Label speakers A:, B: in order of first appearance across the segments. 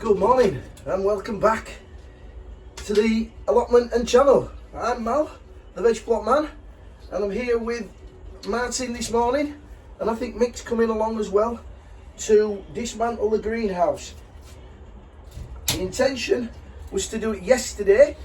A: Good morning and welcome back to the allotment and channel. I'm Mal, the veg plot man, and I'm here with Martin this morning, and I think Mick's coming along as well to dismantle the greenhouse. The intention was to do it yesterday,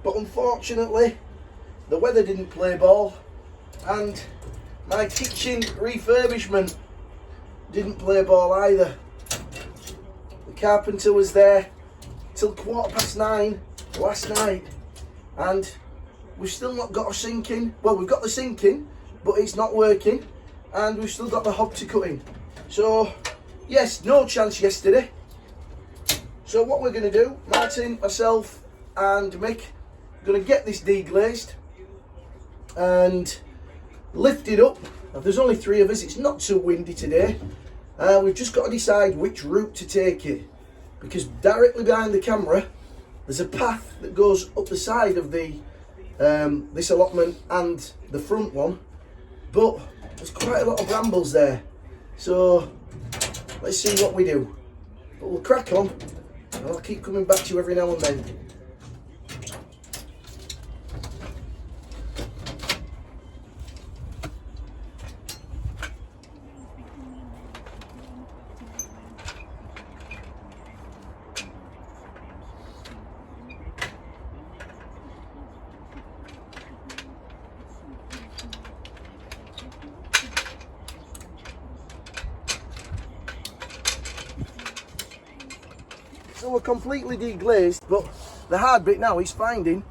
A: but unfortunately the weather didn't play ball and my kitchen refurbishment didn't play ball either. The carpenter was there till 9:15 last night and we've still not got a sink in. Well, we've got the sink in, but it's not working, and we've still got the hob to cut in. So yes, no chance yesterday. So what we're going to do, Martin, myself and Mick, going to get this deglazed and lift it up. Now, there's only 3 of us, it's not too windy today. We've just got to decide which route to take it, because directly behind the camera there's a path that goes up the side of the this allotment and the front one, but there's quite a lot of brambles there, so let's see what we do. But we'll crack on and I'll keep coming back to you every now and then. So we're completely deglazed, but the hard bit now is finding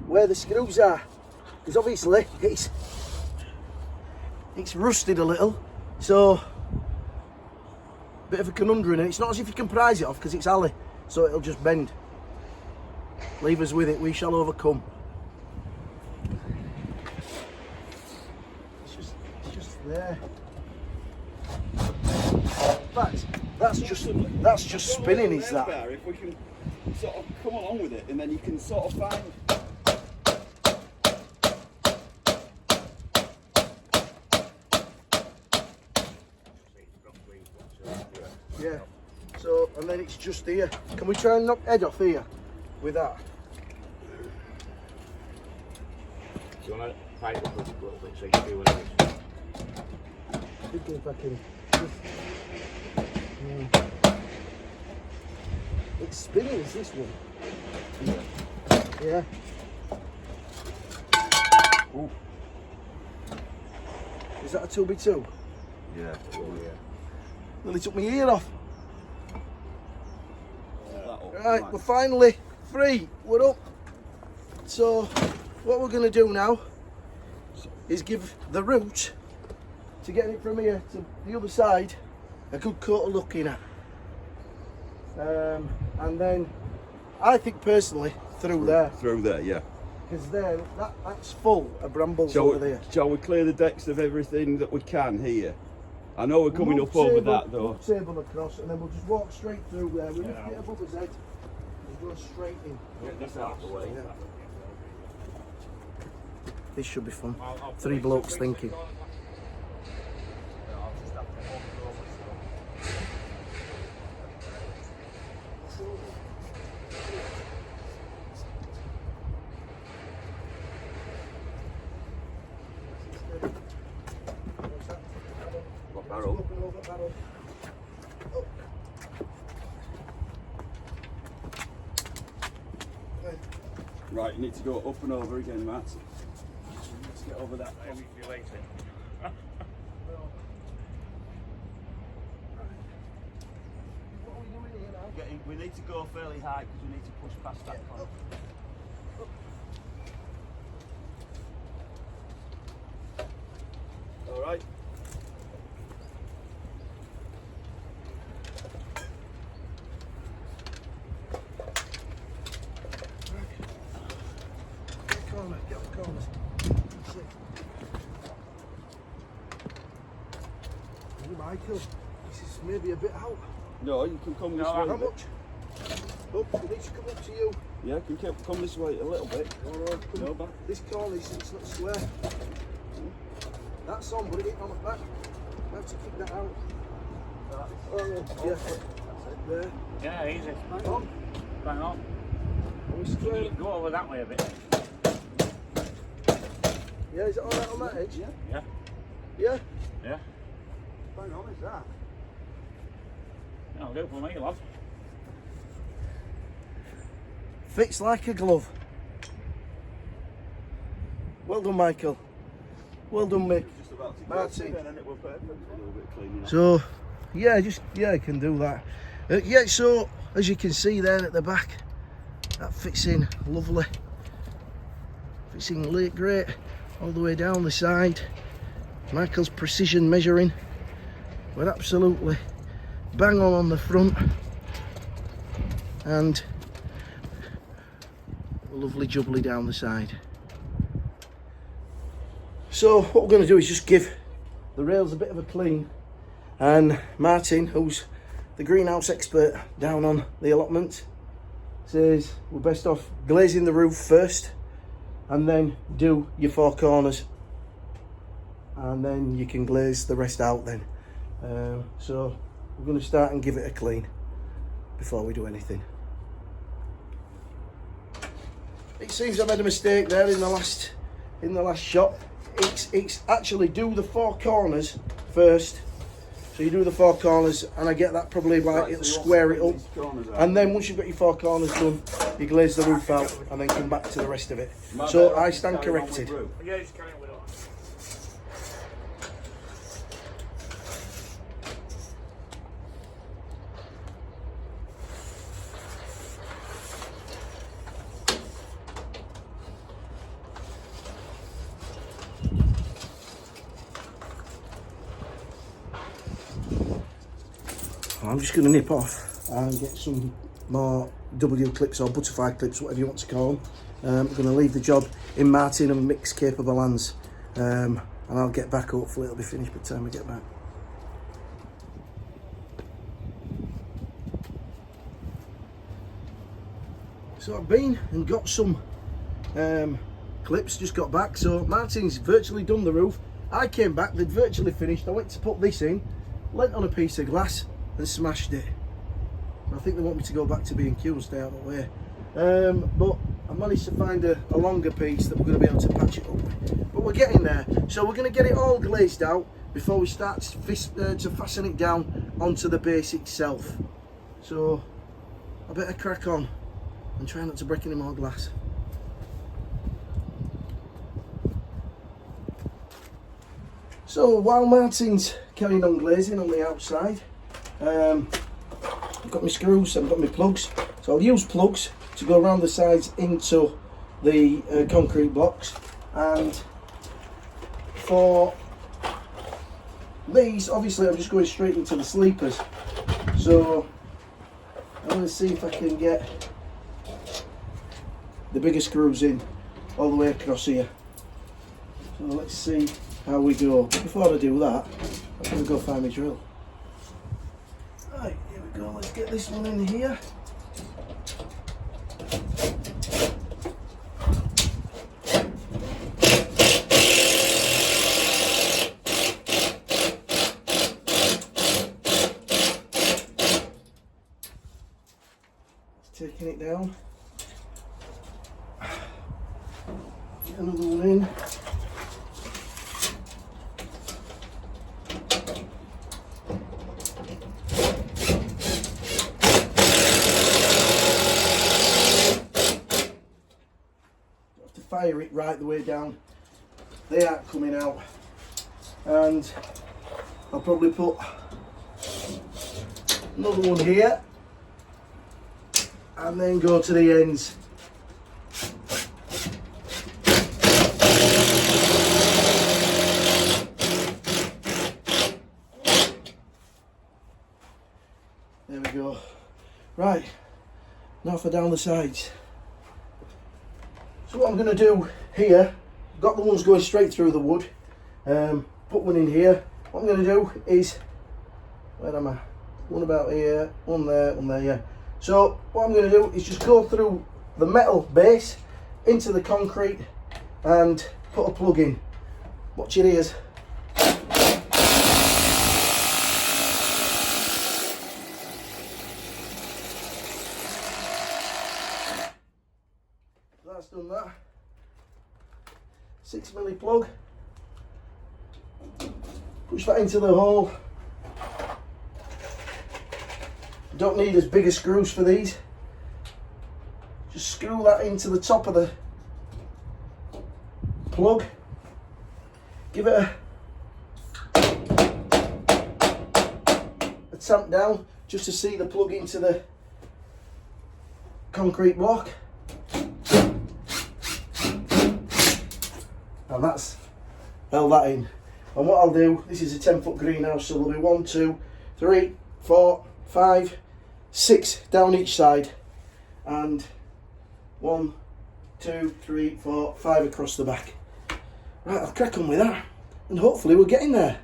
A: where the screws are, because obviously it's rusted a little, so bit of a conundrum, and it's not as if you can prise it off because it's alley, so it'll just bend. Leave us with it, we shall overcome. It's just there. In fact, that's just spinning, is that?
B: If we can sort of come along with it, and then you can sort of find.
A: Yeah. So, and then it's just here. Can we try and knock head off here with that?
C: Do you want to tighten it up a little bit so you can do what it is?
A: If I can. It's spinning, is this one? Yeah. Ooh. Is that a 2x2?
B: Yeah.
A: Nearly took my ear off. Right, we're finally free. We're up. So, what we're going to do now is give the route to getting it from here to the other side a good coat of looking at. And then I think personally through there.
B: Through there, yeah.
A: Because there, that's full of brambles over there.
B: Shall we clear the decks of everything that we can here? I know we're coming up over that though.
A: Move table across, and then we'll just walk straight through there. We'll lift it above his head and go straight in.
C: Get this out of the way.
A: Yeah. This should be fun. 3 blokes thinking.
B: What barrel? Right, you need to go up and over again, Matt. Let's get over that. We need to go fairly high because we need to push past that corner. All right.
A: Get the corners. Oh, Michael, this is maybe a bit out.
B: No, you can come this way.
A: How much? Oh, it needs to come up to you.
B: Yeah, you can come this way a little bit.
A: No, back. This corner is not square. That's on, but it ain't on the back. I have to kick that out. Oh, yeah. That's it. There.
C: Yeah, easy.
A: Hang on.
C: Bang on.
A: Are we
C: You
A: straight?
C: can go over that way a bit.
A: Yeah, is it alright on that edge?
B: Yeah.
C: Yeah.
A: Yeah?
C: Yeah.
B: Bang on, is that?
C: That'll do it for me, love.
A: Fits like a glove. Well done, Michael. Well done, Mick.
B: Just about to
A: Martin.
B: then, and it will perfect. A little bit cleaning up.
A: So, yeah, I can do that. Yeah, so as you can see there at the back, that fits in lovely. Fits in great all the way down the side. Michael's precision measuring. We're absolutely bang on the front, and a lovely jubbly down the side. So what we're going to do is just give the rails a bit of a clean, and Martin, who's the greenhouse expert down on the allotment, says we're best off glazing the roof first and then do your four corners, and then you can glaze the rest out then. So we're going to start and give it a clean before we do anything. It seems I've made a mistake there in the last shot. It's actually do the four corners first. So you do the four corners, and I get that probably like
B: Right,
A: it'll
B: so
A: square it up, and then
B: then
A: once you've got your four corners done, you glaze the roof out and then come back to the rest of it. So I stand corrected.
C: Yeah, just carry on with it.
A: I'm just going to nip off and get some more W clips or butterfly clips, whatever you want to call them. I'm going to leave the job in Martin and Mick's capable hands, and I'll get back. Hopefully it'll be finished by the time we get back. So I've been and got some clips, just got back. So Martin's virtually done the roof. I came back, they'd virtually finished. I went to put this in, leant on a piece of glass and smashed it. I think they want me to go back to B&Q and stay out of the way. But I managed to find a longer piece that we're going to be able to patch it up with. But we're getting there. So we're going to get it all glazed out before we start to fasten it down onto the base itself. So I better crack on and try not to break any more glass. So while Martin's carrying on glazing on the outside, I've got my screws, I've got my plugs, so I'll use plugs to go around the sides into the concrete blocks. And for these, obviously I'm just going straight into the sleepers, so I'm going to see if I can get the bigger screws in all the way across here. So let's see how we go. But before I do that, I'm going to go find my drill. Right, here we go, let's get this one in here. Taking it down. Get another one in. Fire it right the way down. They aren't coming out, and I'll probably put another one here and then go to the ends. There we go. Right, now for down the sides. So what I'm going to do here, got the ones going straight through the wood, put one in here. What I'm going to do is, where am I? One about here, one there, yeah. So what I'm going to do is just go through the metal base into the concrete and put a plug in. Watch your ears. that's done that. 6mm plug. Push that into the hole. Don't need as big a screws for these. Just screw that into the top of the plug. Give it a tamp down just to see the plug into the concrete block. And that's held that in. And what I'll do, this is a 10-foot greenhouse, so there'll be 1, 2, 3, 4, 5, 6 down each side, and 1, 2, 3, 4, 5 across the back. Right, I'll crack on with that, and hopefully we'll get in there.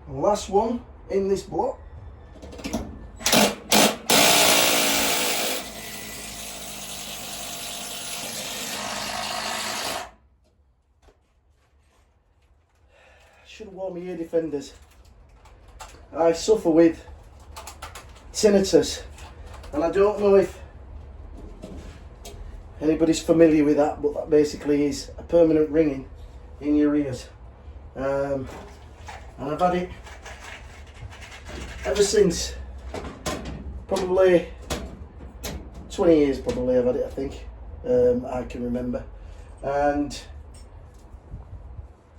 A: The last one in this block. Should have worn my ear defenders. I suffer with tinnitus, and I don't know if anybody's familiar with that, but that basically is a permanent ringing in your ears. And I've had it ever since, probably 20 years probably I've had it, I think. I can remember. And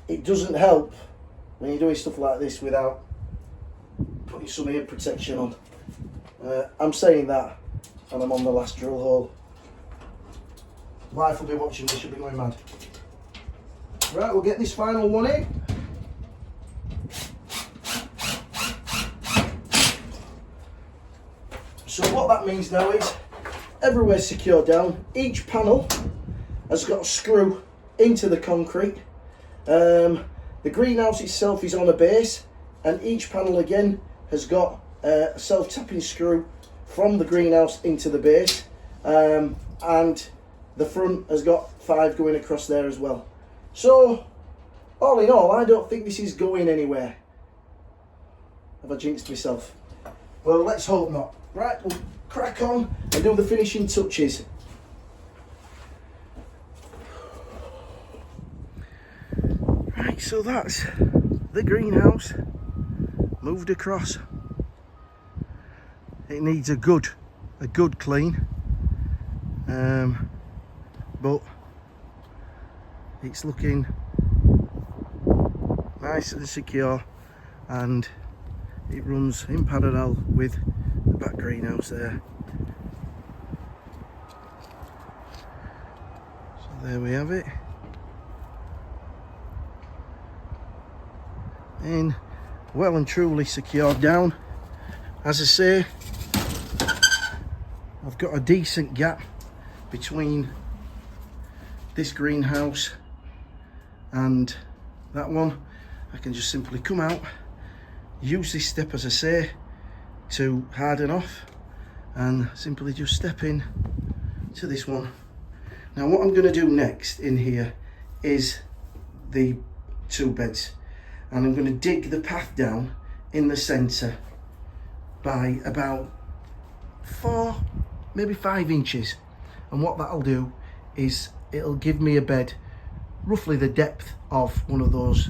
A: it doesn't help when you're doing stuff like this without putting some ear protection on. I'm saying that, and I'm on the last drill hole. Wife will be watching this, she'll be going mad. Right, we'll get this final one in. So what that means now is everywhere's secured down. Each panel has got a screw into the concrete. The greenhouse itself is on a base, and each panel again has got a self-tapping screw from the greenhouse into the base, and the front has got 5 going across there as well. So all in all, I don't think this is going anywhere. Have I jinxed myself? Well, let's hope not. Right, we'll crack on and do the finishing touches. Right, so that's the greenhouse moved across. It needs a good clean, but it's looking nice and secure, and it runs in parallel with the back greenhouse there. So there we have it. In well and truly secured down. As I say, I've got a decent gap between this greenhouse and that one. I can just simply come out, use this step as I say to harden off, and simply just step in to this one. Now what I'm going to do next in here is the 2 beds, and I'm going to dig the path down in the centre by about 4, maybe 5 inches, and what that'll do is it'll give me a bed roughly the depth of one of those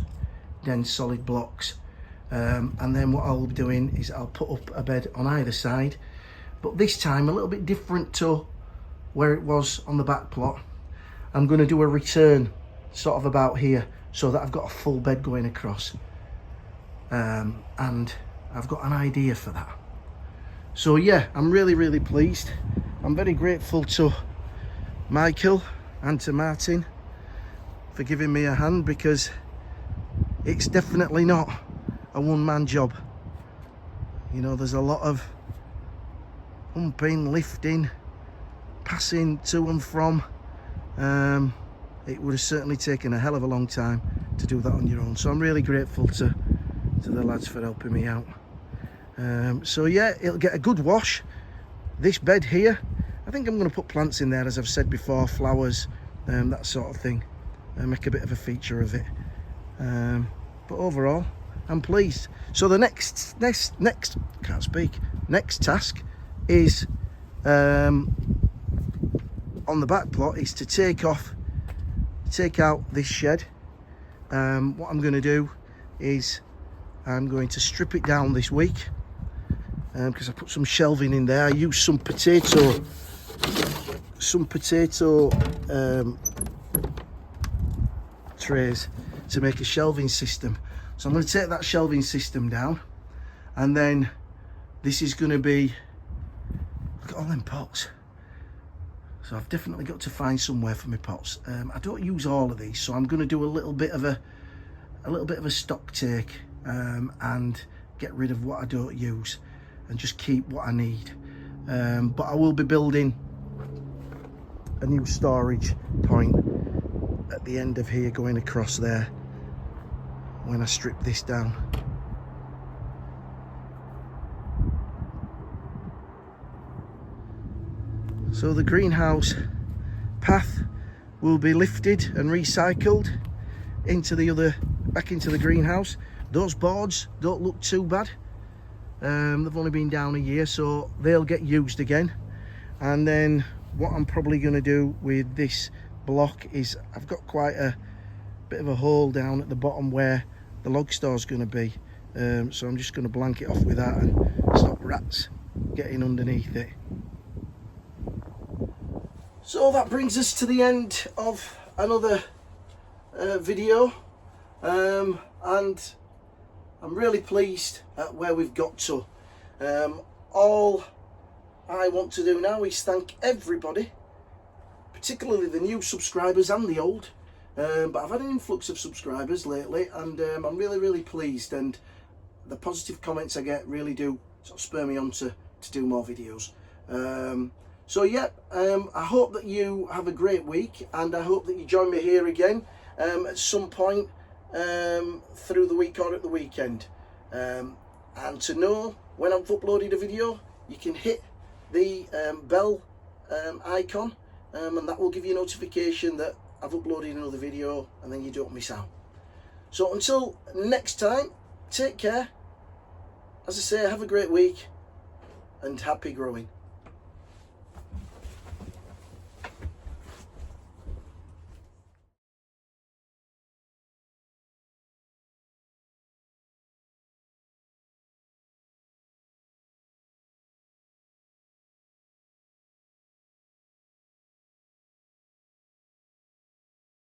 A: dense solid blocks, and then what I'll be doing is I'll put up a bed on either side, but this time a little bit different to where it was on the back plot. I'm going to do a return sort of about here so that I've got a full bed going across, and I've got an idea for that. So yeah, I'm really pleased. I'm very grateful to Michael and to Martin for giving me a hand, because it's definitely not a one-man job. You know, there's a lot of humping, lifting, passing to and from. It would have certainly taken a hell of a long time to do that on your own. So I'm really grateful to the lads for helping me out. So yeah, it'll get a good wash. This bed here, I think I'm going to put plants in there, as I've said before, flowers, that sort of thing, and make a bit of a feature of it. But overall, I'm pleased. So the next task is on the back plot is to take out this shed. What I'm going to do is I'm going to strip it down this week because I put some shelving in there. I used some potato trays to make a shelving system. So I'm going to take that shelving system down, and then this is going to be, look at all them pots. So I've definitely got to find somewhere for my pots. I don't use all of these, so I'm going to do a little bit of a stock take and get rid of what I don't use and just keep what I need. But I will be building a new storage point at the end of here, going across there when I strip this down. So the greenhouse path will be lifted and recycled back into the greenhouse. Those boards don't look too bad. They've only been down a year, so they'll get used again. And then what I'm probably going to do with this block is I've got quite a bit of a hole down at the bottom where the log store is going to be. So I'm just going to blanket off with that and stop rats getting underneath it. So that brings us to the end of another video, and I'm really pleased at where we've got to. All I want to do now is thank everybody, particularly the new subscribers and the old, but I've had an influx of subscribers lately, and I'm really pleased, and the positive comments I get really do sort of spur me on to do more videos. So yeah, I hope that you have a great week, and I hope that you join me here again at some point through the week or at the weekend. And to know when I've uploaded a video, you can hit the bell icon, and that will give you a notification that I've uploaded another video, and then you don't miss out. So until next time, take care. As I say, have a great week and happy growing.